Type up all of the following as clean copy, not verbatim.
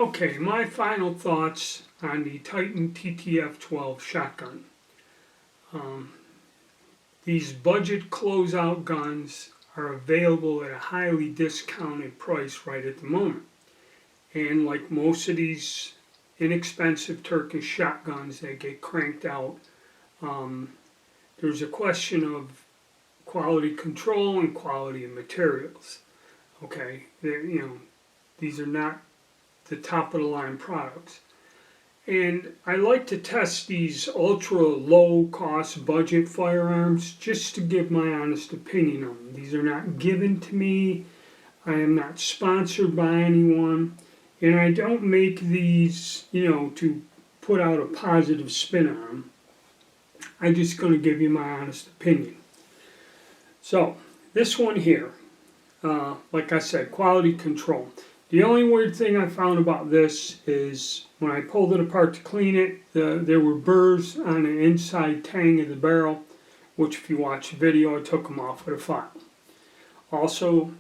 Okay, my final thoughts on the Titan TTF-12 shotgun. Um, these budget closeout guns are available at a highly discounted price right at the moment. And like most of these inexpensive Turkish shotguns that get cranked out, there's a question of quality control and quality of materials. Okay, these are not the top of the line products. And I like to test these ultra low cost budget firearms just to give my honest opinion on them. These are not given to me. I am not sponsored by anyone. And I don't make these, to put out a positive spin on them. I'm just going to give you my honest opinion. So, this one here, like I said, quality control. The only weird thing I found about this is when I pulled it apart to clean it, there were burrs on the inside tang of the barrel, which if you watch the video, I took them off with a file. Also,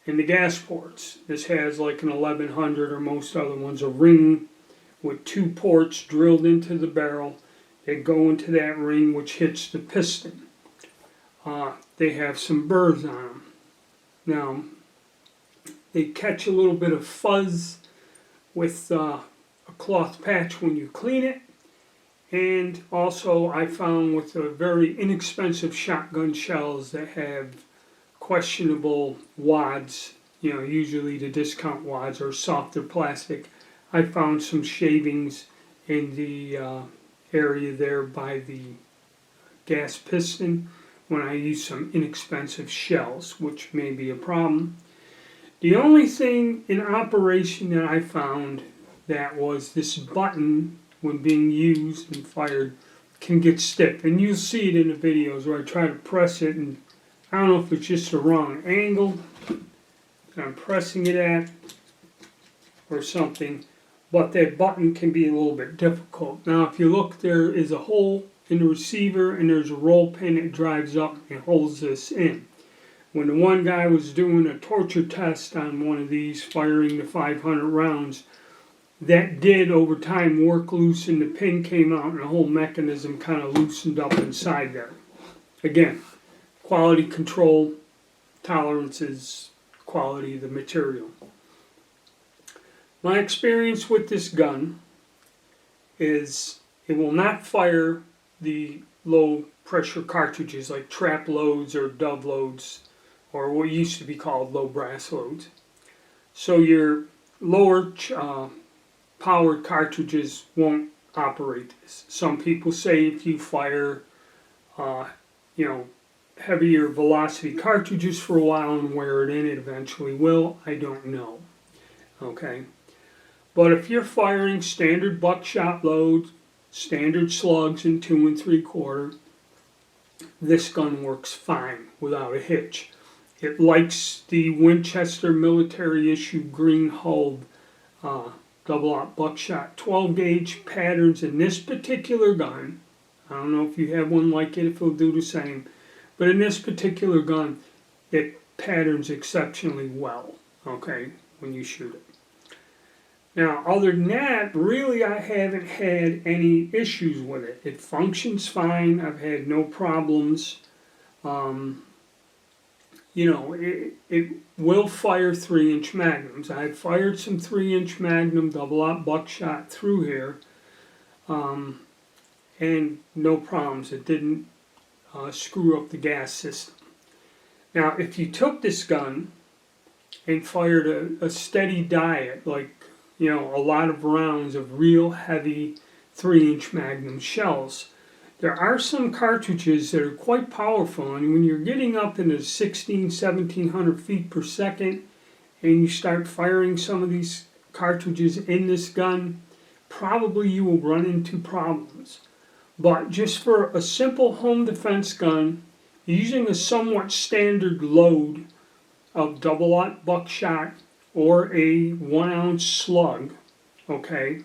in the gas ports, this has like an 1100 or most other ones, a ring with two ports drilled into the barrel. They go into that ring which hits the piston. They have some burrs on them. Now, they catch a little bit of fuzz with a cloth patch when you clean it. And also I found with the very inexpensive shotgun shells that have questionable wads, usually the discount wads are softer plastic, I found some shavings in the area there by the gas piston when I used some inexpensive shells, which may be a problem. The only thing in operation that I found that was this button, when being used and fired, can get stiff. And you'll see it in the videos where I try to press it, and I don't know if it's just the wrong angle that I'm pressing it at or something, but that button can be a little bit difficult. Now if you look, there is a hole in the receiver and there's a roll pin that drives up and holds this in. When the one guy was doing a torture test on one of these, firing the 500 rounds, that did over time work loose and the pin came out and the whole mechanism kind of loosened up inside there. Again, quality control, tolerances, quality of the material. My experience with this gun is it will not fire the low pressure cartridges like trap loads or dove loads, or what used to be called low brass loads. So your lower powered cartridges won't operate this. Some people say if you fire, heavier velocity cartridges for a while and wear it in, it eventually will. I don't know. Okay. But if you're firing standard buckshot loads, standard slugs in 2 3/4, this gun works fine without a hitch. It likes the Winchester military issue green hulled double-aught buckshot 12 gauge patterns in this particular gun. I don't know if you have one like it, if it'll do the same. But in this particular gun, it patterns exceptionally well, okay, when you shoot it. Now, other than that, really I haven't had any issues with it. It functions fine. I've had no problems. It will fire 3-inch magnums. I've fired some 3-inch magnum double-aught buckshot through here, and no problems. It didn't screw up the gas system. Now, if you took this gun and fired a steady diet, like a lot of rounds of real heavy 3-inch magnum shells, there are some cartridges that are quite powerful, and when you're getting up into 1700 feet per second and you start firing some of these cartridges in this gun, probably you will run into problems. But just for a simple home defense gun, using a somewhat standard load of double-aught buckshot or a 1-ounce slug, okay,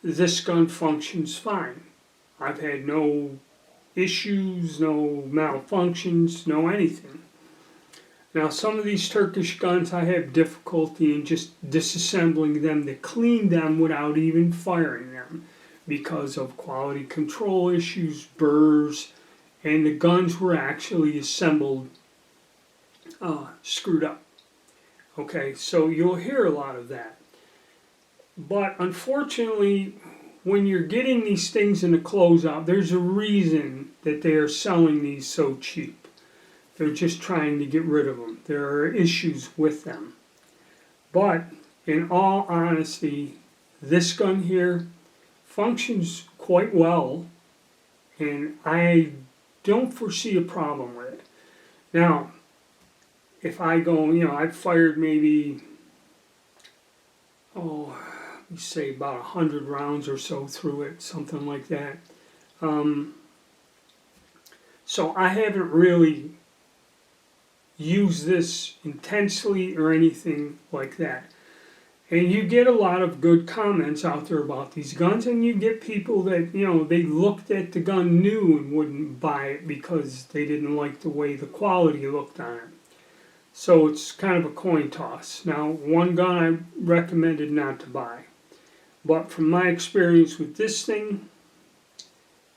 this gun functions fine. I've had no issues, no malfunctions, no anything. Now some of these Turkish guns I have difficulty in just disassembling them to clean them without even firing them because of quality control issues, burrs, and the guns were actually assembled screwed up. Okay, so you'll hear a lot of that. But unfortunately, when you're getting these things in a closeout, there's a reason that they are selling these so cheap. They're just trying to get rid of them. There are issues with them. But in all honesty, this gun here functions quite well, and I don't foresee a problem with it. Now, if I go, I've fired maybe, say about 100 rounds or so through it, something like that. So I haven't really used this intensely or anything like that. And you get a lot of good comments out there about these guns, and you get people that, they looked at the gun new and wouldn't buy it because they didn't like the way the quality looked on it. So it's kind of a coin toss. Now, one gun I recommended not to buy. But from my experience with this thing,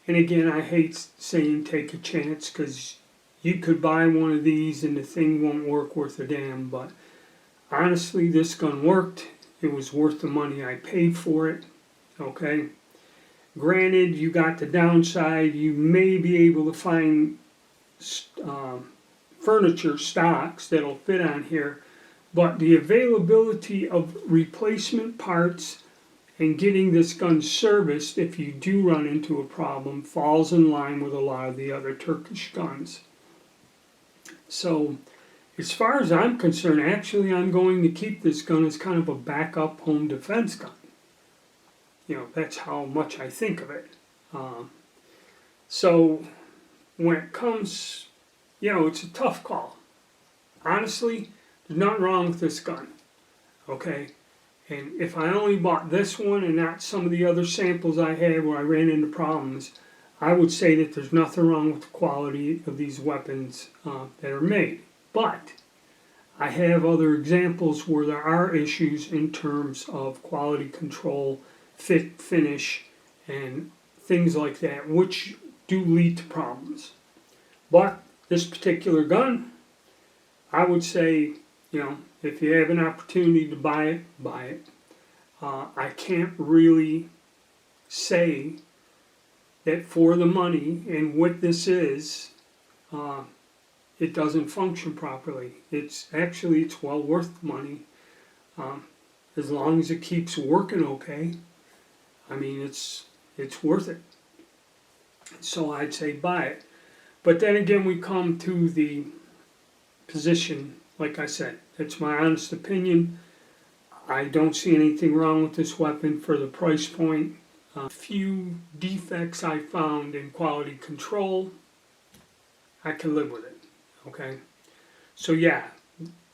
and again, I hate saying take a chance because you could buy one of these and the thing won't work worth a damn. But honestly, this gun worked. It was worth the money I paid for it. Okay. Granted, you got the downside. You may be able to find furniture stocks that'll fit on here, but the availability of replacement parts and getting this gun serviced if you do run into a problem falls in line with a lot of the other Turkish guns. So as far as I'm concerned, actually I'm going to keep this gun as kind of a backup home defense gun. That's how much I think of it. So when it comes, it's a tough call. Honestly, there's nothing wrong with this gun. Okay? And if I only bought this one and not some of the other samples I had where I ran into problems, I would say that there's nothing wrong with the quality of these weapons that are made. But I have other examples where there are issues in terms of quality control, fit, finish, and things like that, which do lead to problems. But this particular gun, I would say, if you have an opportunity to buy it, buy it. I can't really say that for the money and what this is, it doesn't function properly. It's well worth the money. As long as it keeps working okay, I mean, it's worth it. So I'd say buy it. But then again, we come to the position, like I said, it's my honest opinion. I don't see anything wrong with this weapon for the price point. A few defects I found in quality control, I can live with it. Okay? So yeah,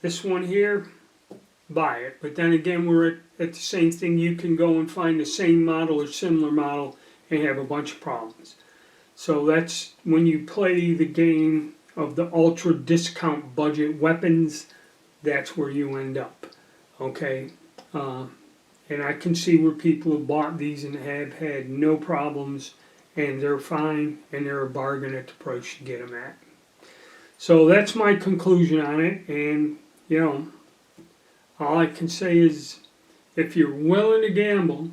this one here, buy it. But then again, we're at the same thing. You can go and find the same model or similar model and have a bunch of problems. So that's when you play the game of the ultra discount budget weapons, that's where you end up. Okay? And I can see where people have bought these and have had no problems, and they're fine, and they're a bargain at the price you get them at. So that's my conclusion on it, and all I can say is if you're willing to gamble,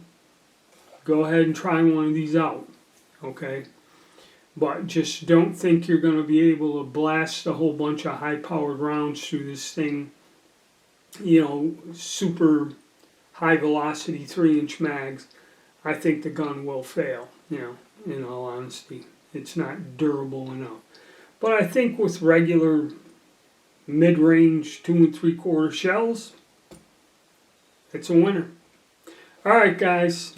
go ahead and try one of these out. Okay? But just don't think you're going to be able to blast a whole bunch of high-powered rounds through this thing, super high-velocity 3-inch mags. I think the gun will fail, in all honesty. It's not durable enough. But I think with regular mid-range 2 3/4 shells, it's a winner. Alright guys,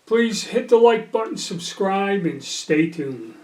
please hit the like button, subscribe, and stay tuned.